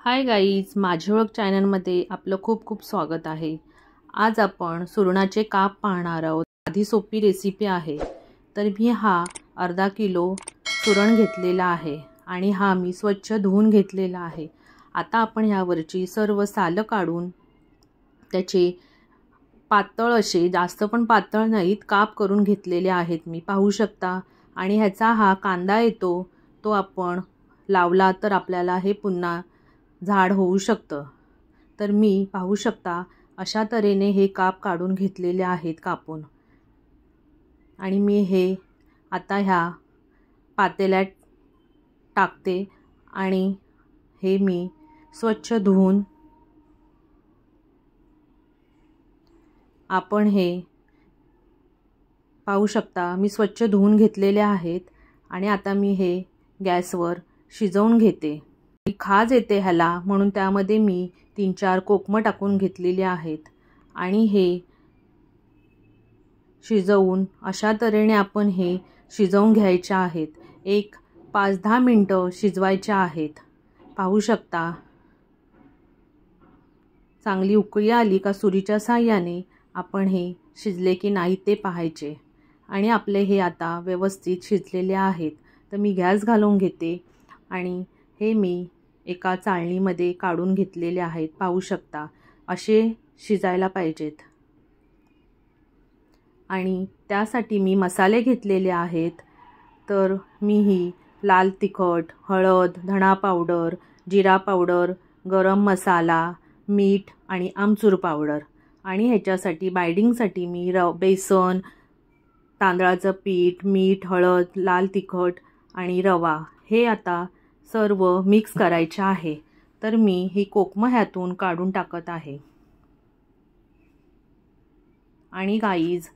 Hi guys, माझी ओळख चॅनलमध्ये आपलं खूप खूप स्वागत आहे। आज आपण सुरणाचे काप पाहणार आहोत। साधी सोपी रेसिपी आहे। तर मी हा अर्धा किलो सुरण घेतलेला आहे आणि हा मी स्वच्छ धुवून घेतलेला आहे। आता आपण यावरची सर्व साल काढून त्याचे पातळ असे, जास्त पण पातळ नाहीत, काप करून घेतलेले आहेत मी, पाहू शकता। आणि ह्याचा हा कांदा येतो तो आपण लावला तर आपल्याला हे पुन्हा झाड होऊ शकतं। तर मी पाहू शकता अशा तऱ्हेने हे काप काढून घेतलेले आहेत कापून। आणि मी हे आता ह्या पातेल्यात टाकते आणि हे मी स्वच्छ धुवून आपण हे पाहू शकता मी स्वच्छ धुवून घेतलेले आहेत। आणि आता मी हे गॅसवर शिजवून घेते। खाज येते ह्याला म्हणून त्यामध्ये मी 3-4 कोकम टाकून घेतलेले आहेत। आणि हे शिजवून अशा तऱ्हेने आपण हे शिजवून घ्यायचे आहेत। एक 5-10 मिनिटं शिजवायचे आहेत। पाहू शकता चांगली उकळी आली का सुरीच्या साहाय्याने आपण हे शिजले की नाही ते पाहायचे। आणि आपले हे आता व्यवस्थित शिजलेले आहेत। तर मी गॅस घालून घेते आणि हे मी एका चाळणीमध्ये काढून घेतलेले आहेत। पाहू शकता असे शिजायला पाहिजेत। आणि त्यासाठी मी मसाले घेतलेले आहेत। तर मी ही लाल तिखट, हळद, धणा पावडर, जिरा पावडर, गरम मसाला, मीठ आणि आमचूर पावडर आणि ह्याच्यासाठी बाइंडिंगसाठी मी बेसन, तांदळाचं पीठ, मीठ, हळद, लाल तिखट आणि रवा हे आता सर्व मिक्स करायचे आहे। तर मी ही कोकम ह्यातून काढून टाकत आहे। आणि गाईज,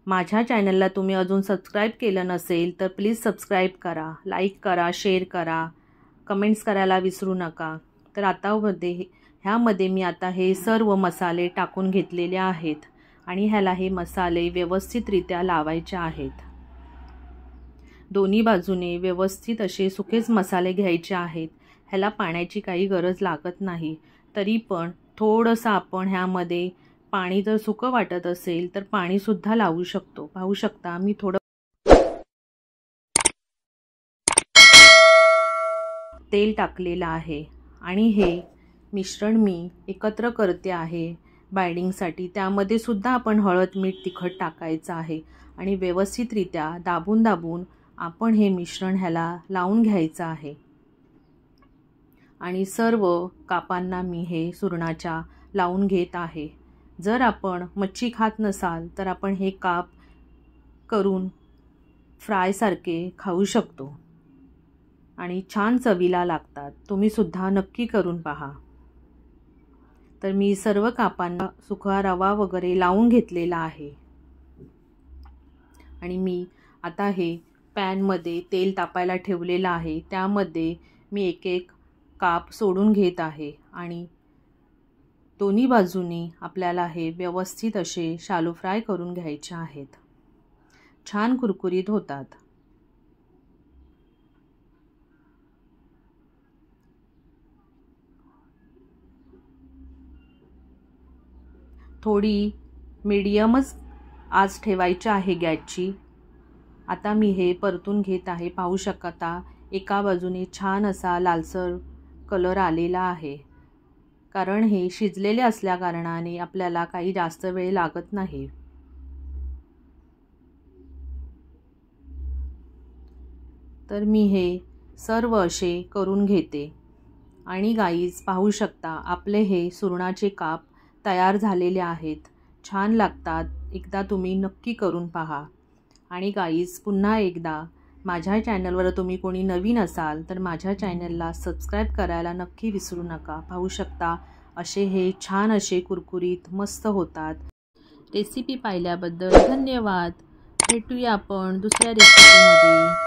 माझ्या चॅनलला तुम्ही अजून सबस्क्राइब केलं नसेल तर प्लीज सबस्क्राइब करा, लाईक करा, शेअर करा, कमेंट्स करायला विसरू नका। तर आता ह्यामध्ये मी आता हे सर्व मसाले टाकून घेतलेले आहेत आणि ह्याला हे मसाले व्यवस्थितरित्या लावायचे आहेत। दोन्ही बाजूने व्यवस्थित असे सुकेच मसाले घ्यायचे आहेत। ह्याला पाण्याची काही गरज लागत नाही। तरी पण थोडंसं आपण ह्यामध्ये पाणी जर सुकं वाटत असेल तर पाणी सुद्धा लावू शकतो। पाहू शकता मी थोडं तेल टाकलेलं आहे आणि हे मिश्रण मी एकत्र करते आहे बाइंडिंगसाठी। त्यामध्ये सुद्धा आपण हळद, मीठ, तिखट टाकायचं आहे आणि व्यवस्थितरित्या दाबून दाबून आपण हे मिश्रण ह्याला लावून घ्यायचं आहे। आणि सर्व कापांना मी हे सुरणाच्या लावून घेत आहे। जर आपण मच्छी खात नसाल तर आपण हे काप करून फ्राय सारखे खाऊ शकतो आणि छान चवीला लागतात। तुम्ही सुद्धा नक्की करून पहा। तर मी सर्व कापांना सुका रवा वगैरे लावून घेतलेला आहे। आणि मी आता हे पॅनमध्ये तेल तापायला ठेवलेलं आहे। त्यामध्ये मी एक एक काप सोडून घेत आहे आणि दोन्ही बाजूनी आपल्याला हे व्यवस्थित असे शालो फ्राय करून घ्यायचे आहेत। छान कुरकुरीत होतात। थोडी मीडियमच आच ठेवायची आहे गॅसची। आता मी हे परतून घेत आहे। पाहू शकता एका बाजूने छान असा लालसर कलर आलेला आहे। कारण हे शिजलेले असल्या कारणाने आपल्याला काही जास्त वेळ लागत नाही। तर मी हे सर्व असे करून घेते। आणि गाईज, पाहू शकता आपले हे सुरणाचे काप तयार झालेले आहेत। छान लागतात। एकदा तुम्ही नक्की करून पहा। आणि गाईज, पुन्हा एकदा माझ्या चॅनलवर तुम्ही कोणी नवीन असाल तर माझ्या चॅनलला सबस्क्राइब करायला नक्की विसरू नका। पाहू शकता असे हे छान असे कुरकुरीत मस्त होतात। रेसिपी पाहिल्याबद्दल धन्यवाद। भेटूया आपण दुसऱ्या रेसिपीमध्ये।